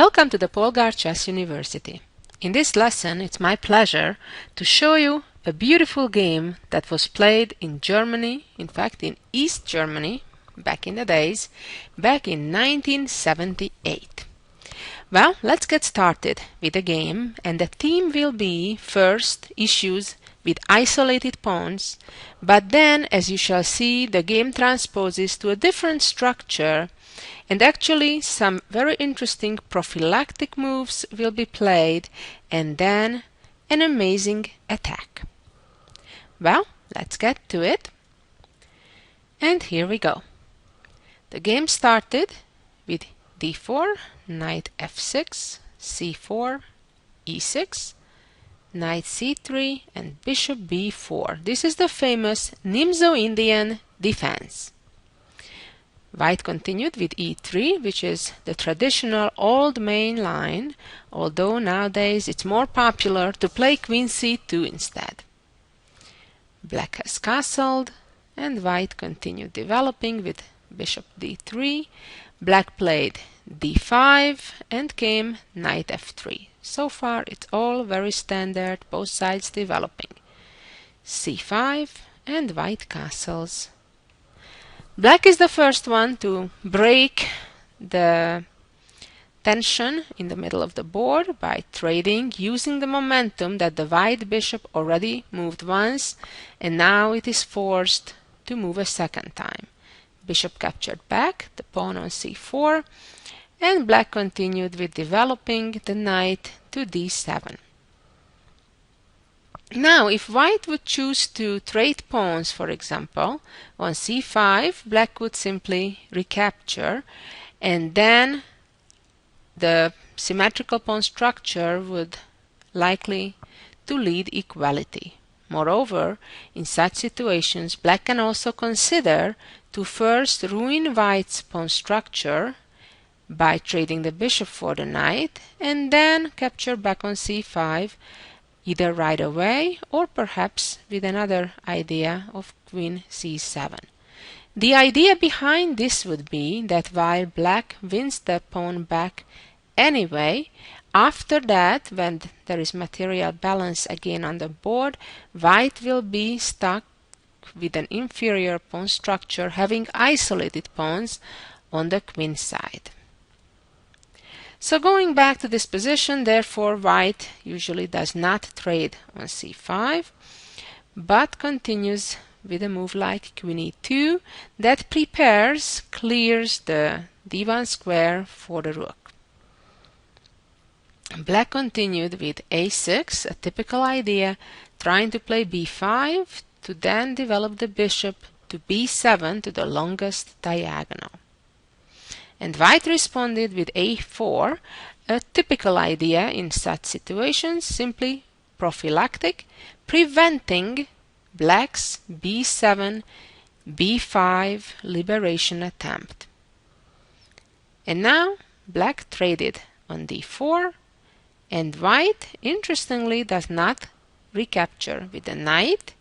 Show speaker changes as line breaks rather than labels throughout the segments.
Welcome to the Polgar Chess University. In this lesson, it's my pleasure to show you a beautiful game that was played in Germany, in fact in East Germany, back in the days, back in 1978. Well, let's get started with the game, and the theme will be first issues with isolated pawns, but then, as you shall see, the game transposes to a different structure, and actually some very interesting prophylactic moves will be played, and then an amazing attack. Well, let's get to it. And here we go. The game started with d4, knight f6, c4, e6, knight c3, and bishop b4. This is the famous Nimzo Indian defense. White continued with e3, which is the traditional old main line, although nowadays it's more popular to play queen c2 instead. Black has castled, and white continued developing with bishop d3. Black played d5 and came knight f3. So far it's all very standard, both sides developing. c5 and white castles. Black is the first one to break the tension in the middle of the board by trading, using the momentum that the white bishop already moved once, and now it is forced to move a second time. Bishop captured back, the pawn on c4, and black continued with developing the knight to d7. Now, if white would choose to trade pawns, for example, on c5, black would simply recapture, and then the symmetrical pawn structure would likely to lead equality. Moreover, in such situations, black can also consider to first ruin white's pawn structure by trading the bishop for the knight, and then capture back on c5, either right away or perhaps with another idea of queen c7. The idea behind this would be that while black wins the pawn back anyway, after that, when there is material balance again on the board, white will be stuck with an inferior pawn structure, having isolated pawns on the queen side. So going back to this position, therefore white usually does not trade on c5, but continues with a move like queen e2 that clears the d1 square for the rook. Black continued with a6, a typical idea, trying to play b5 to then develop the bishop to b7 to the longest diagonal. And white responded with a4, a typical idea in such situations, simply prophylactic, preventing black's b7, b5 liberation attempt. And now black traded on d4, and white, interestingly, does not recapture with the knight,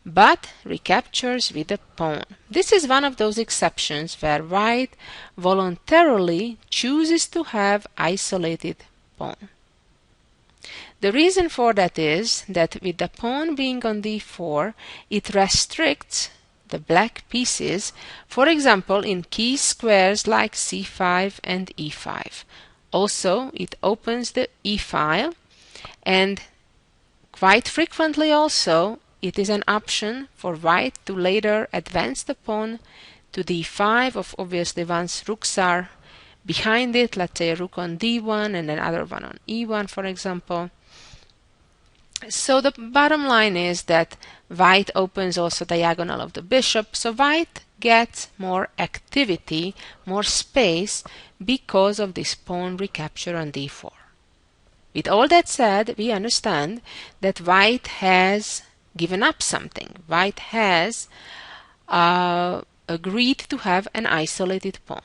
but recaptures with the pawn. This is one of those exceptions where white voluntarily chooses to have isolated pawn. The reason for that is that with the pawn being on d4, it restricts the black pieces, for example in key squares like c5 and e5. Also, it opens the e-file, and quite frequently also it is an option for white to later advance the pawn to d5, of obviously once rooks are behind it, let's say a rook on d1 and another one on e1, for example. So the bottom line is that white opens also diagonal of the bishop, so white gets more activity, more space, because of this pawn recapture on d4. With all that said, we understand that white has given up something. White has agreed to have an isolated pawn.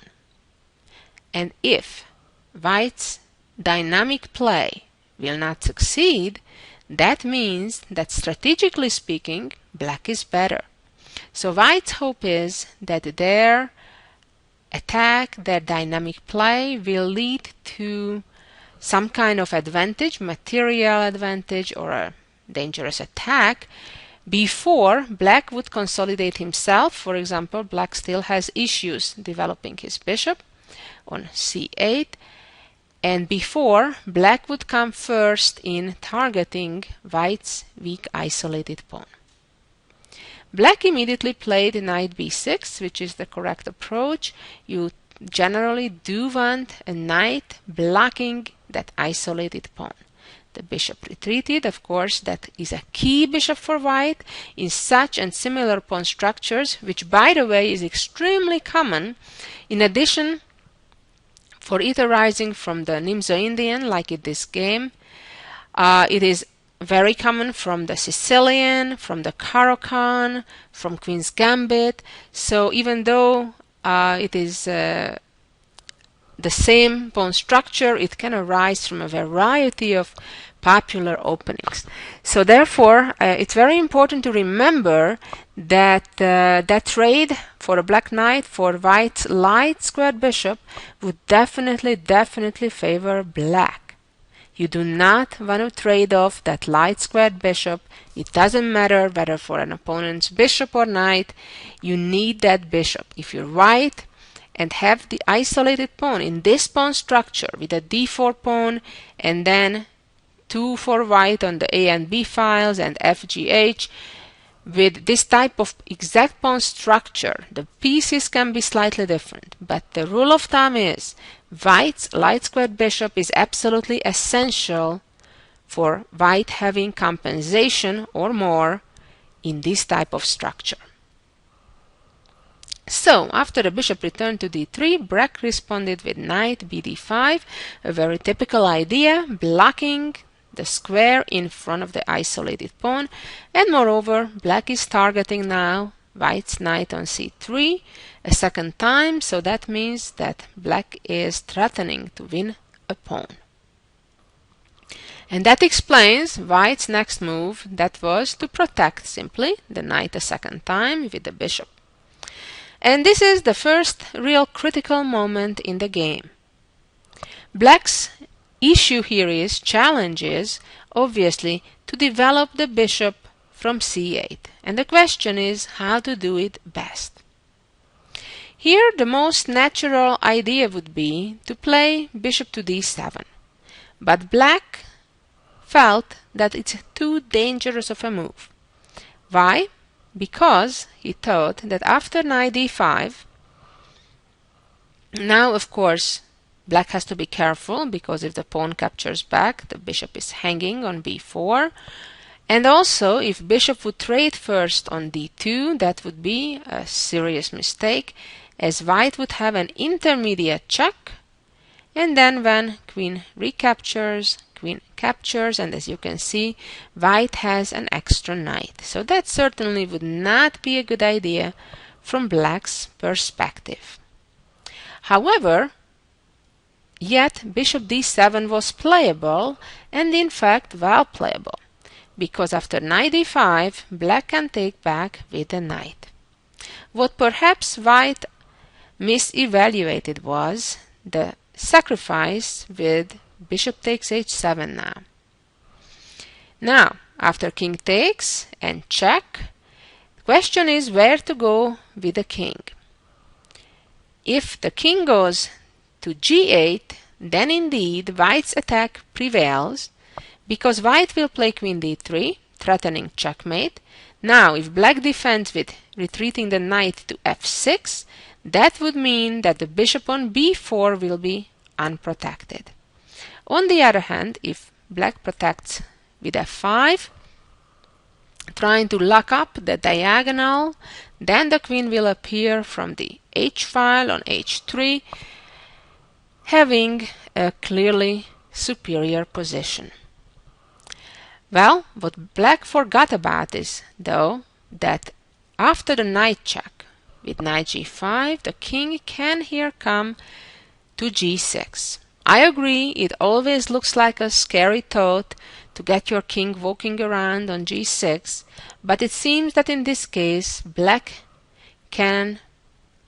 And if white's dynamic play will not succeed, that means that strategically speaking, black is better. So white's hope is that their attack, their dynamic play will lead to some kind of advantage, material advantage, or a dangerous attack, before black would consolidate himself. For example, black still has issues developing his bishop on c8, and before black would come first in targeting white's weak isolated pawn. Black immediately played knight b6, which is the correct approach. You generally do want a knight blocking that isolated pawn. The bishop retreated. Of course, that is a key bishop for white in such and similar pawn structures, which, by the way, is extremely common. In addition, for it arising from the Nimzo Indian, like in this game, it is very common from the Sicilian, from the Caro-Kann, from Queen's Gambit. So even though it is the same pawn structure, it can arise from a variety of popular openings. So therefore, it's very important to remember that that trade for a black knight for white's light squared bishop would definitely favor black. You do not want to trade off that light squared bishop. It doesn't matter whether for an opponent's bishop or knight, you need that bishop. If you're white and have the isolated pawn in this pawn structure with a d4 pawn and then 2 for white on the A and B files and FGH, with this type of exact pawn structure, the pieces can be slightly different, but the rule of thumb is white's light squared bishop is absolutely essential for white having compensation or more in this type of structure. So, after the bishop returned to d3, black responded with knight bd5, a very typical idea, blocking the square in front of the isolated pawn, and moreover, black is targeting now white's knight on c3 a second time, so that means that black is threatening to win a pawn. And that explains white's next move, that was to protect simply the knight a second time with the bishop. And this is the first real critical moment in the game. Black's issue here is, challenge is, obviously, to develop the bishop from c8. And the question is how to do it best. Here the most natural idea would be to play bishop to d7. But black felt that it's too dangerous of a move. Why? Because he thought that after knight d5, now of course black has to be careful, because if the pawn captures back, the bishop is hanging on b4. And also, if bishop would trade first on d2, that would be a serious mistake, as white would have an intermediate check. And then when queen recaptures, queen captures, and as you can see, white has an extra knight. So that certainly would not be a good idea from black's perspective. However, yet bishop d7 was playable, and in fact well playable, because after knight d5 black can take back with the knight. What perhaps white misevaluated was the sacrifice with bishop takes h7 now. Now, after king takes and check, the question is where to go with the king. If the king goes to g8, then indeed white's attack prevails, because white will play queen d3, threatening checkmate. Now, if black defends with retreating the knight to f6, that would mean that the bishop on b4 will be unprotected. On the other hand, if black protects with f5, trying to lock up the diagonal, then the queen will appear from the h file on h3, having a clearly superior position. Well, what black forgot about is, though, that after the knight check with knight g5, the king can here come to g6. I agree, it always looks like a scary thought to get your king walking around on g6, but it seems that in this case black can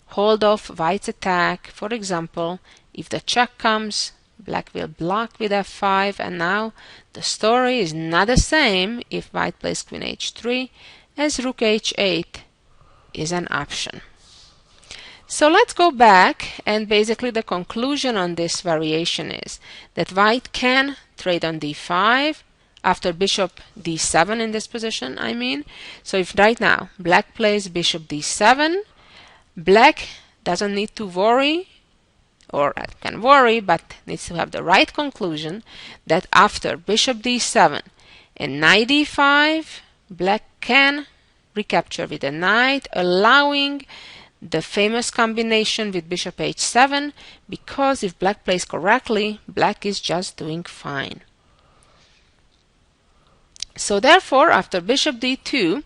hold off white's attack. For example, if the check comes Black will block with f5, and now the story is not the same if white plays queen h3, as rook h8 is an option. So let's go back, and basically the conclusion on this variation is that white can trade on d5 after bishop d7 in this position, I mean. So if right now black plays bishop d7, black doesn't need to worry, or can worry, but needs to have the right conclusion that after bishop d7 and knight d5, black can recapture with a knight, allowing the famous combination with bishop h7, because if black plays correctly, black is just doing fine. So therefore, after bishop d2,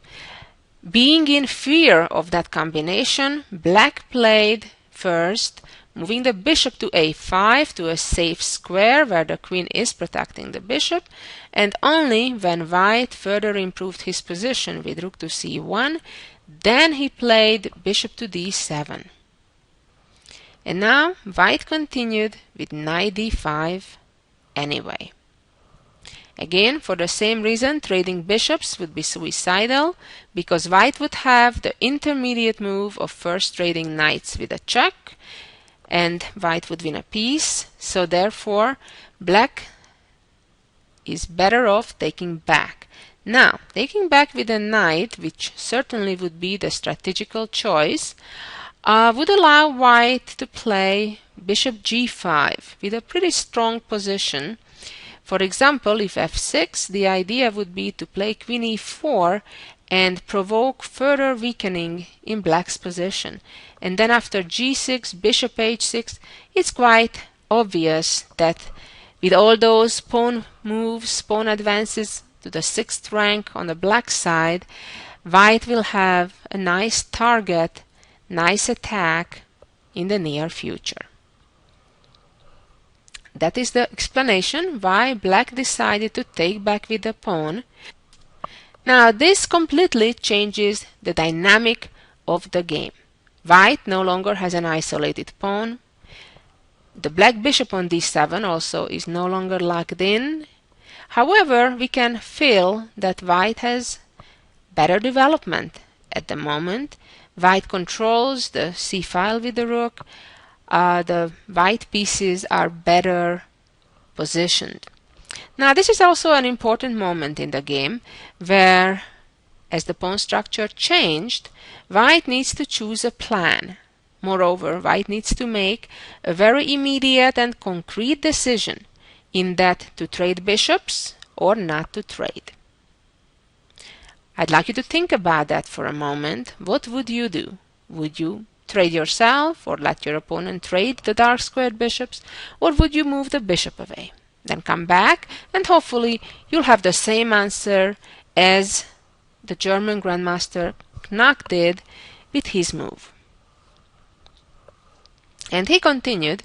being in fear of that combination, black played first, moving the bishop to a5 to a safe square where the queen is protecting the bishop, and only when white further improved his position with rook to c1, then he played bishop to d7. And now white continued with knight d5 anyway. Again, for the same reason, trading bishops would be suicidal, because white would have the intermediate move of first trading knights with a check, and white would win a piece. So therefore, black is better off taking back. Now, taking back with a knight, which certainly would be the strategical choice, would allow white to play bishop g5 with a pretty strong position. For example, if f6, the idea would be to play queen e4 and provoke further weakening in black's position. And then after g6, bishop h6, it's quite obvious that with all those pawn moves, pawn advances to the 6th rank on the black side, white will have a nice target, nice attack in the near future. That is the explanation why black decided to take back with the pawn. Now this completely changes the dynamic of the game. White no longer has an isolated pawn. The black bishop on d7 also is no longer locked in. However, we can feel that white has better development at the moment. White controls the c-file with the rook. The white pieces are better positioned. Now this is also an important moment in the game where, as the pawn structure changed, white needs to choose a plan. Moreover, white needs to make a very immediate and concrete decision in that to trade bishops or not to trade. I'd like you to think about that for a moment. What would you do? Would you trade yourself or let your opponent trade the dark squared bishops, or would you move the bishop away? Then come back and hopefully you'll have the same answer as the German Grandmaster Knack did with his move. And he continued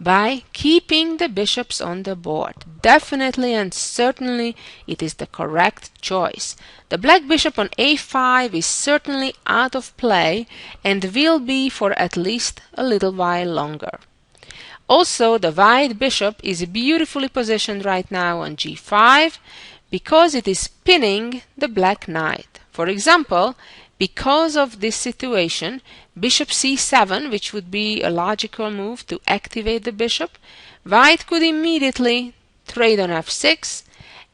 by keeping the bishops on the board. Definitely and certainly it is the correct choice. The black bishop on a5 is certainly out of play and will be for at least a little while longer. Also, the white bishop is beautifully positioned right now on g5 because it is pinning the black knight. For example, because of this situation, bishop c7, which would be a logical move to activate the bishop, white could immediately trade on f6,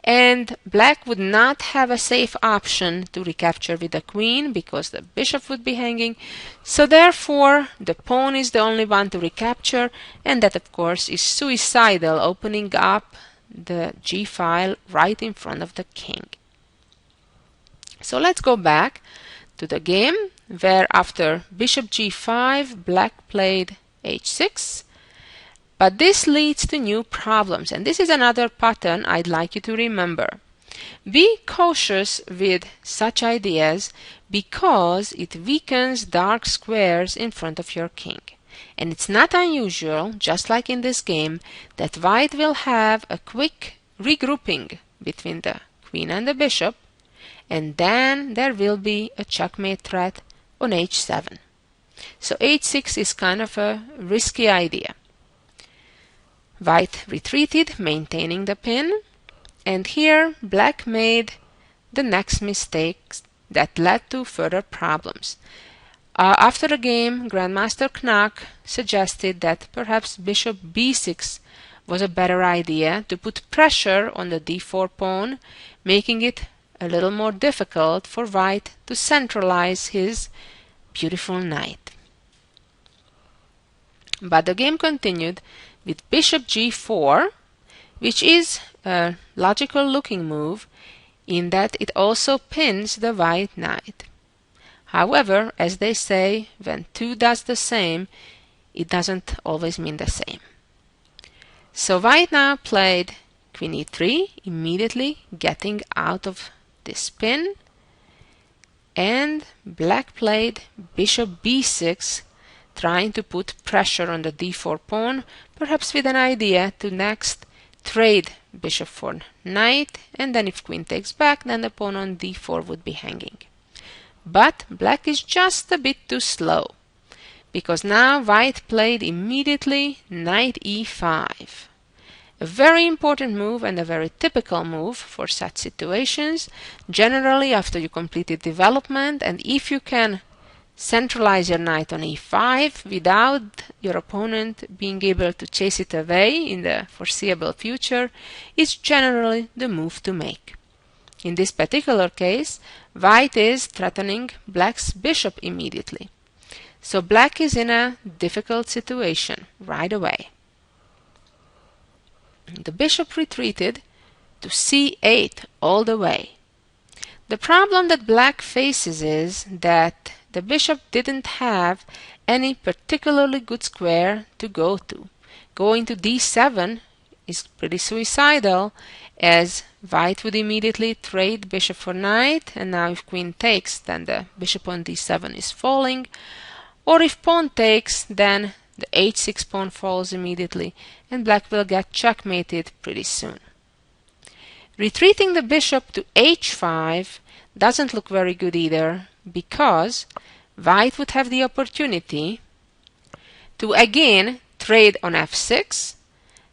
and black would not have a safe option to recapture with the queen because the bishop would be hanging. So therefore, the pawn is the only one to recapture, and that of course is suicidal, opening up the g-file right in front of the king. So let's go back to the game where after bishop g5 black played h6, but this leads to new problems, and this is another pattern I'd like you to remember. Be cautious with such ideas because it weakens dark squares in front of your king, and it's not unusual, just like in this game, that white will have a quick regrouping between the queen and the bishop, and then there will be a checkmate threat on h7. So h6 is kind of a risky idea. White retreated, maintaining the pin, and here black made the next mistakes that led to further problems. After the game, Grandmaster Knack suggested that perhaps bishop b6 was a better idea to put pressure on the d4 pawn, making it a little more difficult for white to centralize his beautiful knight. But the game continued with bishop g4, which is a logical looking move in that it also pins the white knight. However, as they say, when two does the same, it doesn't always mean the same. So white now played queen e3, immediately getting out of this pin, and black played bishop b6, trying to put pressure on the d4 pawn, perhaps with an idea to next trade bishop for knight, and then if queen takes back, then the pawn on d4 would be hanging. But black is just a bit too slow, because now white played immediately knight e5. A very important move and a very typical move for such situations, generally after you completed development, and if you can centralize your knight on e5 without your opponent being able to chase it away in the foreseeable future, is generally the move to make. In this particular case, white is threatening black's bishop immediately. So black is in a difficult situation right away. The bishop retreated to c8 all the way. The problem that black faces is that the bishop didn't have any particularly good square to go to. Going to d7 is pretty suicidal, as white would immediately trade bishop for knight, and now if queen takes, then the bishop on d7 is falling, or if pawn takes, then the h6 pawn falls immediately, and black will get checkmated pretty soon. Retreating the bishop to h5 doesn't look very good either, because white would have the opportunity to again trade on f6,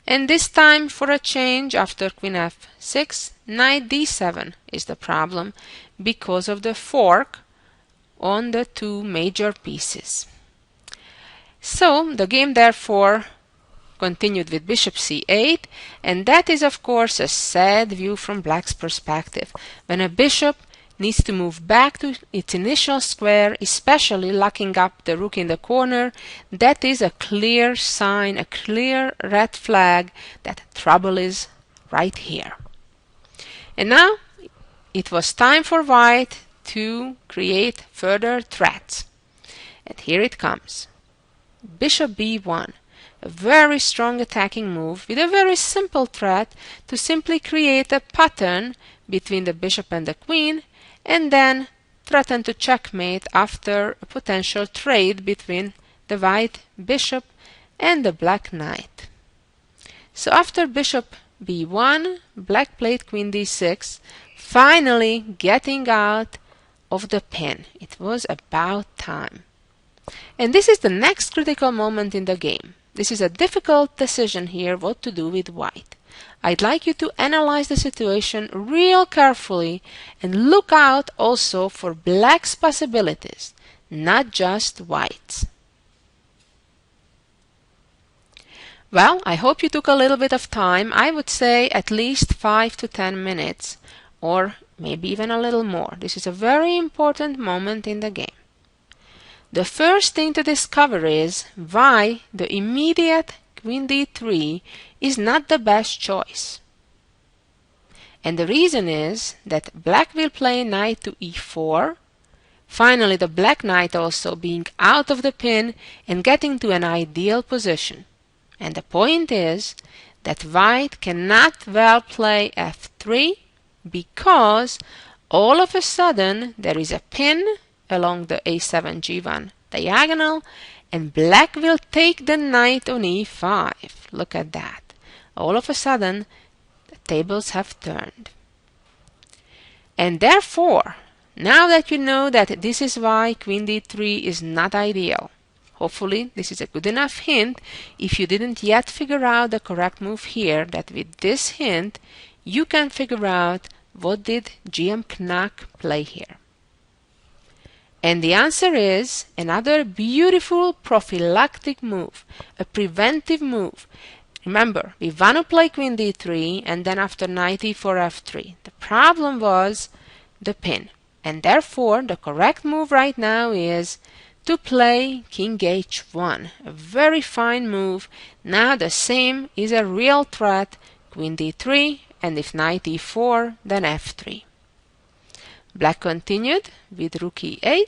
and this time for a change after queen f6, knight d7 is the problem because of the fork on the two major pieces. So the game therefore continued with bishop c8, and that is of course a sad view from black's perspective. When a bishop needs to move back to its initial square, especially locking up the rook in the corner, that is a clear sign, a clear red flag that trouble is right here. And now it was time for white to create further threats. And here it comes. Bishop b1, a very strong attacking move with a very simple threat to simply create a pattern between the bishop and the queen, and then threaten to checkmate after a potential trade between the white bishop and the black knight. So after bishop b1, black played queen d6, finally getting out of the pin. It was about time. And this is the next critical moment in the game. This is a difficult decision here what to do with white. I'd like you to analyze the situation real carefully and look out also for black's possibilities, not just white's. Well, I hope you took a little bit of time. I would say at least 5 to 10 minutes, or maybe even a little more. This is a very important moment in the game. The first thing to discover is why the immediate queen d3 is not the best choice. And the reason is that black will play knight to e4, finally the black knight also being out of the pin and getting to an ideal position. And the point is that white cannot well play f3 because all of a sudden there is a pin along the a7 g1 diagonal, and black will take the knight on e5. Look at that. All of a sudden the tables have turned. And therefore, now that you know that this is why queen d3 is not ideal, hopefully this is a good enough hint if you didn't yet figure out the correct move here, that with this hint you can figure out what did GM Knack play here. And the answer is another beautiful prophylactic move, a preventive move. Remember, we want to play Queen D3 and then after knight E4 F3. The problem was the pin, and therefore the correct move right now is to play King H1, a very fine move. Now the same is a real threat, Queen D3, and if knight E4, then F3. Black continued with Rook E8,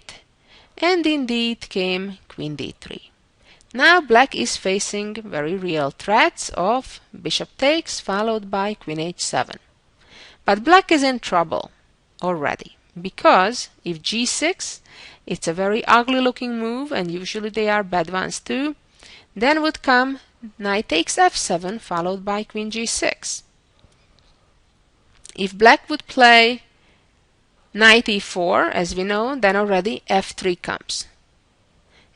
and indeed came Queen D3. Now Black is facing very real threats of Bishop takes followed by Queen H7. But Black is in trouble already, because if G6, it's a very ugly looking move, and usually they are bad ones too, then would come knight takes F7 followed by Queen G6. If Black would play knight E4, as we know, then already F3 comes.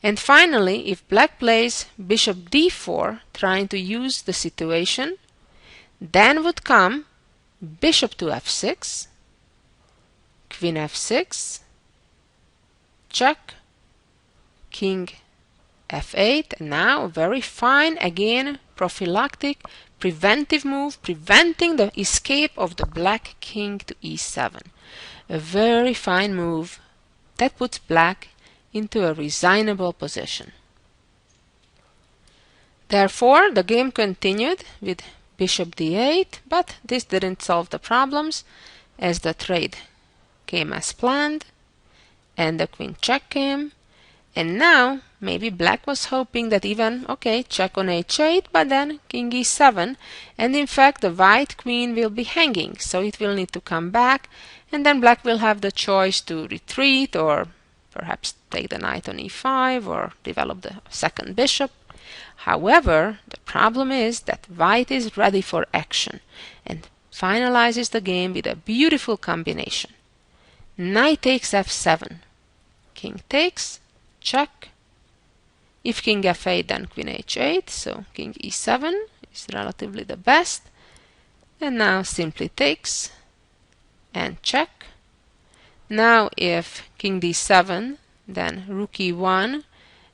And finally, if Black plays Bishop D4, trying to use the situation, then would come Bishop to F6, Queen F6, check, King F8, and now very fine, again, prophylactic, preventive move, preventing the escape of the Black King to E7. A very fine move that puts Black into a resignable position. Therefore, the game continued with Bishop D8, but this didn't solve the problems, as the trade came as planned, and the Queen check came, and now maybe Black was hoping that even, okay, check on H8, but then King E7, and in fact the white Queen will be hanging, so it will need to come back, and then Black will have the choice to retreat or perhaps take the knight on E5 or develop the second bishop. However, the problem is that white is ready for action and finalizes the game with a beautiful combination. Knight takes F7, King takes, check. If King F8, then Queen H8, so King E7 is relatively the best. And now simply takes and check. Now if King D7, then Rook E1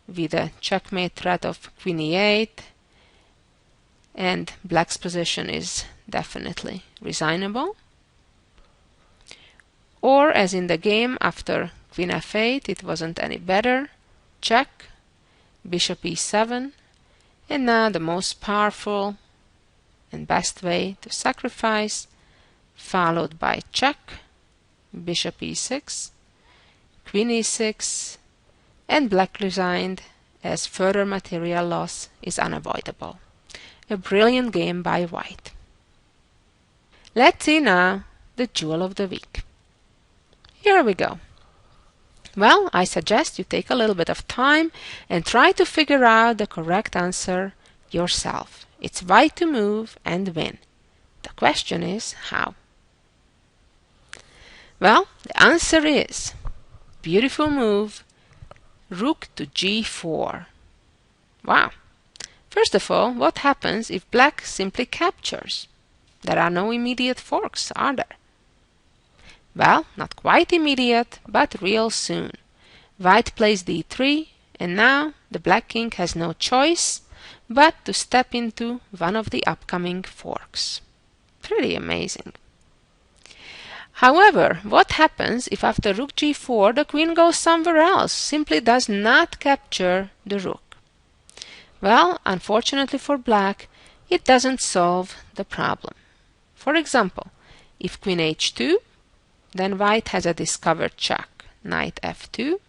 with a checkmate threat of Queen E8, and Black's position is definitely resignable. Or as in the game after Queen F8, it wasn't any better, check, Bishop E7, and now the most powerful and best way to sacrifice, followed by check, Bishop E6, Queen E6, and Black resigned as further material loss is unavoidable. A brilliant game by White. Let's see now the jewel of the week. Here we go. Well, I suggest you take a little bit of time and try to figure out the correct answer yourself. It's White to move and win. The question is how? Well, the answer is beautiful move, Rook to G4. Wow. First of all, what happens if Black simply captures? There are no immediate forks, are there? Well, not quite immediate, but real soon. White plays D3, and now the Black King has no choice but to step into one of the upcoming forks. Pretty amazing. However, what happens if after Rook G4 the Queen goes somewhere else, simply does not capture the Rook? Well, unfortunately for Black, it doesn't solve the problem. For example, if Queen H2, then White has a discovered check, Knight F2.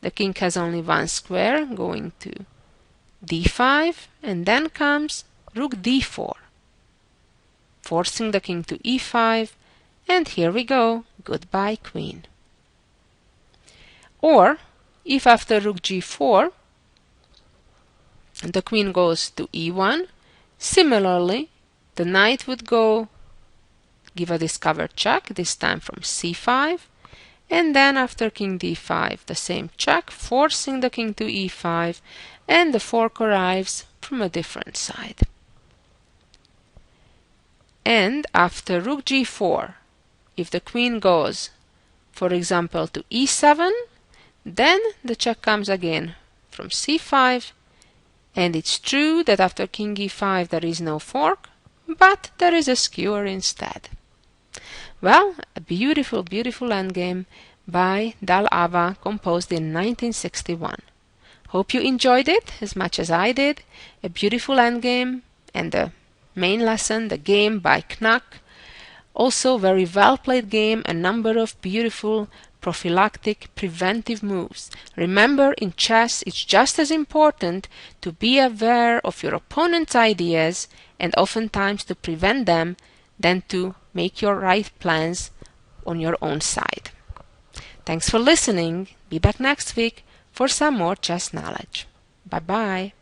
The King has only one square going to D5, and then comes Rook D4, forcing the King to E5, and here we go, goodbye Queen. Or, if after Rook G4, the Queen goes to E1, similarly, the Knight would go give a discovered check, this time from C5, and then after king d5 the same check, forcing the king to e5, and the fork arrives from a different side. And after rook g4, if the queen goes, for example, to e7, then the check comes again from c5, and it's true that after king e5 there is no fork, but there is a skewer instead. Well, a beautiful, beautiful endgame by Dal Ava, composed in 1961. Hope you enjoyed it as much as I did. A beautiful endgame, and the main lesson, the game by Knack. Also very well played game, a number of beautiful prophylactic preventive moves. Remember, in chess it's just as important to be aware of your opponent's ideas and oftentimes to prevent them than to make your right plans on your own side. Thanks for listening. Be back next week for some more chess knowledge. Bye bye.